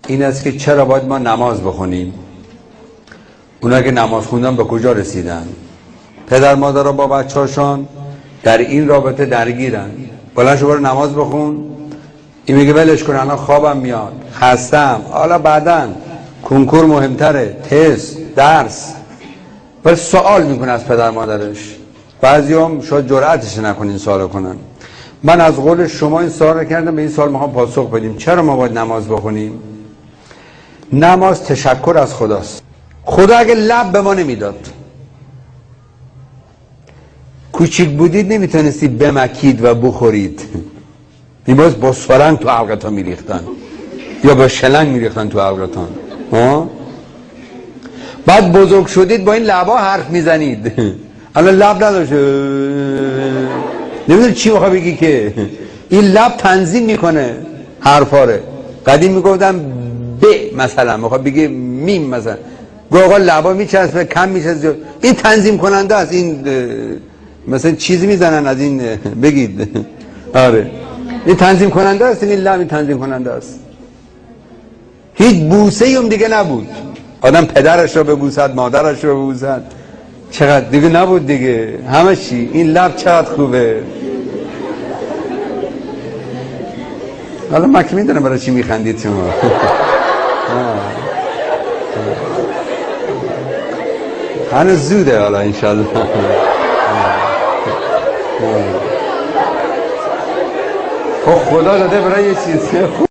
این است که چرا باید ما نماز بخونیم. اونا که نماز خوندن به کجا رسیدن؟ پدر مادرها با بچه‌هاشون در این رابطه درگیرن. بلند شو برو نماز بخون، این میگه ولش کن الان خوابم میاد، خستم، حالا بعدن کنکور مهمتره، تست، درس. ولی سوال میکنه از پدر مادرش. بعضیام شاید جرأتش نکنن این سوالو کنن. من از قول شما این سوال کردم، به این سوال میخوام پاسخ بدیم. چرا ما باید نماز بخونیم؟ نماز تشکر از خداست. خدا اگه لب به ما نمیداد، کوچیک بودید نمیتونستی بمکید و بخورید، میباید با سرنگ تو حلقتان میریختن یا با شلنگ میریختن تو حلقتان. بعد بزرگ شدید با این لبا حرف میزنید، الان لب نداشته، نمیدونی چی بخواه بگی که این لب تنظیم میکنه حرفاره. قدیم میگفتم ب مثلا میخواه بگی میم مثلا، گو آقا لبا میچسبه کم میچسبه، این تنظیم کننده است. این مثلا چیزی میزنن از این بگید آره این تنظیم کننده است، این لب این تنظیم کننده است. هیچ بوسه ایم دیگه نبود، آدم پدرش رو ببوسد، مادرش رو ببوسد، چقدر دیگه نبود دیگه، همه چی. این لب چقدر خوبه. حالا من که میدونم برای چی میخندید شما. هنوز زوده حالا انشالله. خب خدا داده برای یه چیز خوب